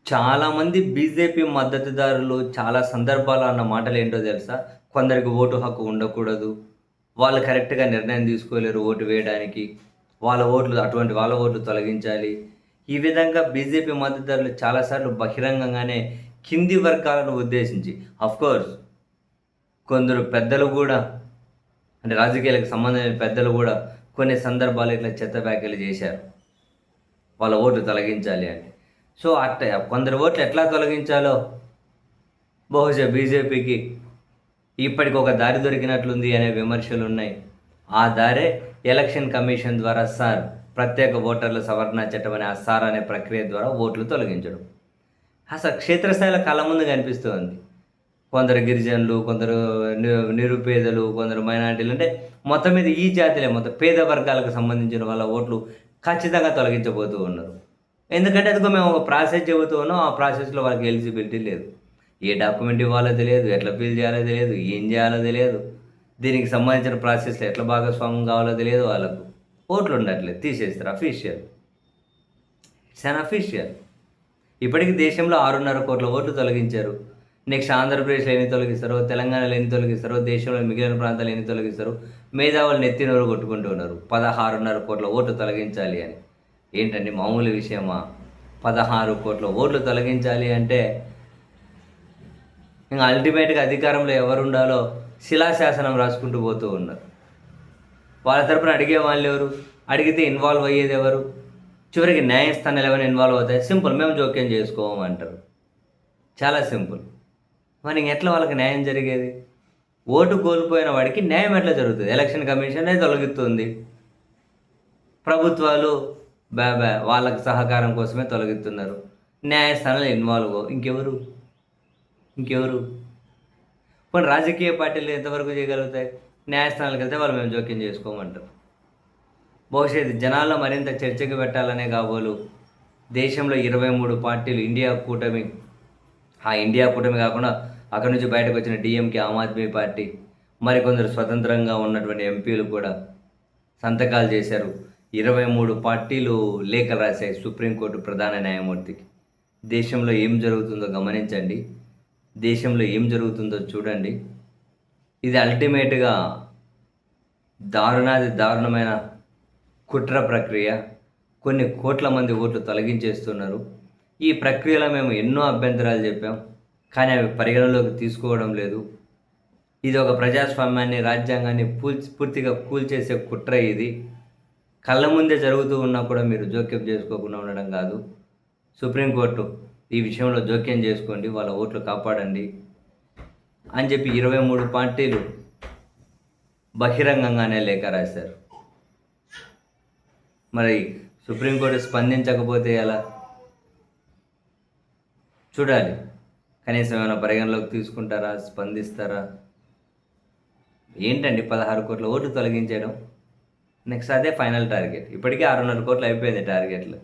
చాలామంది బీజేపీ మద్దతుదారులు చాలా సందర్భాల్లో అన్న మాటలేంటో తెలుసా? కొందరికి ఓటు హక్కు ఉండకూడదు. వాళ్ళు కరెక్ట్‌గా నిర్ణయం తీసుకోలేరు ఓటు వేయడానికి. వాళ్ళ ఓట్లు తొలగించాలి. ఈ విధంగా బీజేపీ మద్దతుదారులు చాలా సార్లు బహిరంగంగానే కింది వర్గాలను ఉద్దేశించి ఆఫ్‌కోర్స్ కొందరు పెద్దలు గూడా అంటే రాజకీయాలకు సంబంధమైన పెద్దలు గూడా కొన్ని సందర్భాల్లో ఇట్లా చెత్త వ్యాఖ్యలు చేశారు. వాళ్ళ ఓట్లు తొలగించాలి అని. సో, కొందరి ఓట్లు ఎట్లా తొలగించాలో బహుశా బీజేపీకి ఇప్పటికి ఒక దారి దొరికినట్లుంది అనే విమర్శలున్నాయి. ఆ దారే ఎలక్షన్ కమిషన్ ద్వారా ప్రత్యేక ఓటర్ల సవరణ చట్టం అనే అనే ప్రక్రియ ద్వారా ఓట్లు తొలగించడం. అసలు క్షేత్రస్థాయిలో కళ్ళ ముందు కనిపిస్తోంది. కొందరు గిరిజనులు, కొందరు నిరుపేదలు, కొందరు మైనారిటీలు అంటే మొత్తం మీద ఈ జాతిలే మొత్తం పేద వర్గాలకు సంబంధించిన వాళ్ళ ఓట్లు ఖచ్చితంగా తొలగించబోతూ ఉన్నారు. ఎందుకంటే అదిగో మేము ఒక ప్రాసెస్ చెబుతూ ఉన్నాం. ఆ ప్రాసెస్‌లో వాళ్ళకి ఎలిజిబిలిటీ లేదు. ఏ డాక్యుమెంట్ ఇవ్వాలో తెలియదు, ఎట్లా ఫిల్ చేయాలో తెలియదు, ఏం చేయాలో తెలియదు. దీనికి సంబంధించిన ప్రాసెస్‌లో ఎట్లా భాగస్వామ్యం కావాలో తెలియదు వాళ్ళకు. ఓట్లు ఉండట్లేదు తీసేస్తారు అఫీషియల్. It's an official. ఇప్పటికి దేశంలో 6.5 కోట్ల ఓట్లు తొలగించారు. నెక్స్ట్ ఆంధ్రప్రదేశ్‌లో ఎన్ని తొలగిస్తారో, తెలంగాణలో ఎన్ని తొలగిస్తారో, దేశంలో మిగిలిన ప్రాంతాలు ఎన్ని తొలగిస్తారో మేధావులు నెత్తి నోరు కొట్టుకుంటూ ఉన్నారు. 16.5 కోట్ల ఓట్లు తొలగించాలి అని. ఏంటండి మామూలు విషయమా? 16 కోట్ల ఓట్లు తొలగించాలి అంటే ఇంక అల్టిమేట్‌గా అధికారంలో ఎవరుండాలో శిలాశాసనం రాసుకుంటూ పోతూ ఉన్నారు. వాళ్ళ తరపున అడిగే వాళ్ళెవరు? అడిగితే ఇన్వాల్వ్ అయ్యేదెవరు? చివరికి న్యాయస్థానాలు ఏమైనా ఇన్వాల్వ్ అవుతాయి? సింపుల్ మేము జోక్యం చేసుకోము అంటారు. చాలా సింపుల్. మరి ఎట్లా వాళ్ళకి న్యాయం జరిగేది? ఓటు కోల్పోయిన వాడికి న్యాయం ఎట్లా జరుగుతుంది? ఎలక్షన్ కమిషనే తొలగిస్తుంది. ప్రభుత్వాలు వాళ్ళకి సహకారం కోసమే తొలగిస్తున్నారు. న్యాయస్థానాలు ఇన్వాల్వ్ ఇంకెవరు? పోనీ రాజకీయ పార్టీలు ఎంతవరకు చేయగలుగుతాయి? న్యాయస్థానాలకు వెళ్తే వాళ్ళు మేము జోక్యం చేసుకోమంటారు. బహుశా ఇది జనాల్లో మరింత చర్చకు పెట్టాలనే కాబోలు దేశంలో 23 పార్టీలు ఇండియా కూటమి కాకుండా అక్కడి నుంచి బయటకు వచ్చిన డీఎంకే, ఆమ్ ఆద్మీ పార్టీ, మరికొందరు స్వతంత్రంగా ఉన్నటువంటి ఎంపీలు కూడా సంతకాలు చేశారు. 23 పార్టీలు లేఖలు రాశాయి సుప్రీంకోర్టు ప్రధాన న్యాయమూర్తికి. దేశంలో ఏం జరుగుతుందో గమనించండి. దేశంలో ఏం జరుగుతుందో చూడండి. ఇది అల్టిమేట్‌గా దారుణమైన కుట్ర ప్రక్రియ. కొన్ని కోట్ల మంది ఓట్లు తొలగించేస్తున్నారు. ఈ ప్రక్రియలో మేము ఎన్నో అభ్యంతరాలు చెప్పాం. కానీ అవి పరిగణలోకి తీసుకోవడం లేదు. ఇది ఒక ప్రజాస్వామ్యాన్ని, రాజ్యాంగాన్ని పూర్తిగా కూల్చేసే కుట్ర ఇది. కళ్ళ ముందే జరుగుతూ ఉన్నా కూడా మీరు జోక్యం చేసుకోకుండా ఉండడం కాదు. సుప్రీంకోర్టు ఈ విషయంలో జోక్యం చేసుకోండి, వాళ్ళ ఓట్లు కాపాడండి అని చెప్పి 23 పార్టీలు బహిరంగంగానే లేఖ రాశారు. మరి సుప్రీంకోర్టు స్పందించకపోతే ఎలా? చూడాలి. కనీసం ఏమైనా పరిగణలోకి తీసుకుంటారా? స్పందిస్తారా? ఏంటండి 16 కోట్ల ఓట్లు తొలగించేయడం? నెక్స్ట్ అదే ఫైనల్ టార్గెట్. ఇప్పటికే 6.5 కోట్లు అయిపోయింది టార్గెట్లు.